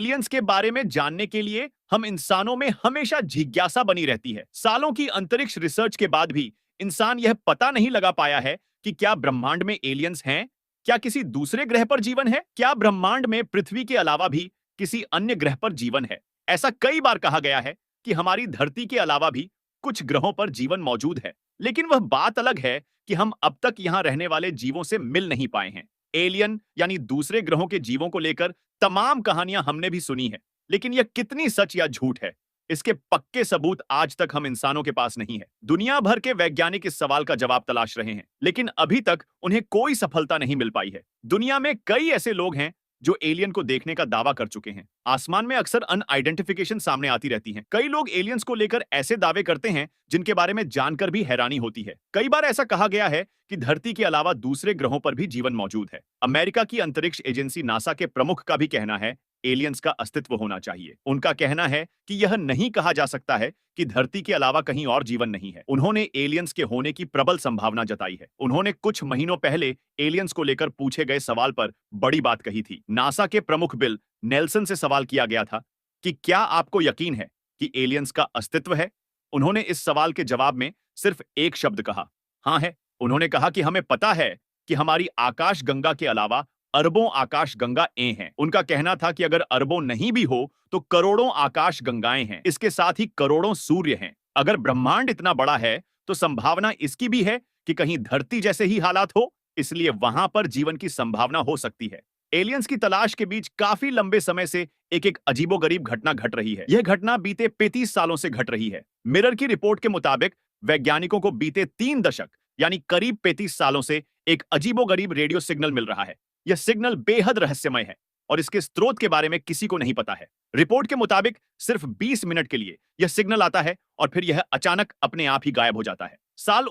Aliens के बारे में जानने के लिए हम इंसानों में हमेशा जिज्ञासा बनी रहती है। सालों की अंतरिक्ष रिसर्च के बाद भी इंसान यह पता नहीं लगा पाया है कि क्या ब्रह्मांड में एलियंस हैं? क्या किसी दूसरे ग्रह पर जीवन है? क्या ब्रह्मांड में पृथ्वी के अलावा भी किसी अन्य ग्रह पर जीवन है? ऐसा कई बार कहा गया है कि हमारी धरती के अलावा भी कुछ ग्रहों पर जीवन मौजूद है, लेकिन वह बात अलग है कि हम अब तक यहां रहने वाले जीवों से मिल नहीं पाए हैं। एलियन यानी दूसरे ग्रहों के जीवों को लेकर तमाम कहानियां हमने भी सुनी है, लेकिन यह कितनी सच या झूठ है, इसके पक्के सबूत आज तक हम इंसानों के पास नहीं है। दुनिया भर के वैज्ञानिक इस सवाल का जवाब तलाश रहे हैं, लेकिन अभी तक उन्हें कोई सफलता नहीं मिल पाई है। दुनिया में कई ऐसे लोग हैं जो एलियन को देखने का दावा कर चुके हैं। आसमान में अक्सर अनआइडेंटिफिकेशन सामने आती रहती है। कई लोग एलियंस को लेकर ऐसे दावे करते हैं जिनके बारे में जानकर भी हैरानी होती है। कई बार ऐसा कहा गया है कि धरती के अलावा दूसरे ग्रहों पर भी जीवन मौजूद है। अमेरिका की अंतरिक्ष एजेंसी नासा के प्रमुख का भी कहना है एलियंस का अस्तित्व होना चाहिए। उनका कहना है कि यह नहीं कहा जा सकता है कि धरती के अलावा कहीं और जीवन नहीं है। उन्होंने एलियंस के होने की प्रबल संभावना जताई है। उन्होंने कुछ महीनों पहले एलियंस को लेकर पूछे गए सवाल पर बड़ी बात कही थी। नासा के प्रमुख बिल नेल्सन से सवाल किया गया था कि क्या आपको यकीन है कि एलियंस का अस्तित्व है? उन्होंने इस सवाल के जवाब में सिर्फ एक शब्द कहा, हाँ है। उन्होंने कहा कि हमें पता है कि हमारी आकाश गंगा के अलावा अरबों आकाश गंगा हैं। उनका कहना था कि अगर अरबों नहीं भी हो तो करोड़ों आकाश गंगाएं हैं। इसके साथ ही करोड़ों सूर्य हैं। अगर ब्रह्मांड इतना बड़ा है तो संभावना इसकी भी है कि कहीं धरती जैसे ही हालात हो, इसलिए वहां पर जीवन की संभावना हो सकती है। एलियंस की तलाश के बीच काफी लंबे समय से एक अजीबोगरीब घटना घट रही है। यह घटना बीते 35 सालों से घट रही है। मिरर की रिपोर्ट के मुताबिक वैज्ञानिकों को बीते 3 दशक यानी करीब 35 सालों से एक अजीबोगरीब रेडियो सिग्नल मिल रहा है। यह सिग्नल बेहद रहस्यमय है और इसके स्रोत के बारे में किसी को नहीं पता है। रिपोर्ट के मुताबिक सिर्फ 20 मिनट के लिए यह सिग्नल आता है और फिर यह अचानक अपने आप ही गायब हो जाता है। साल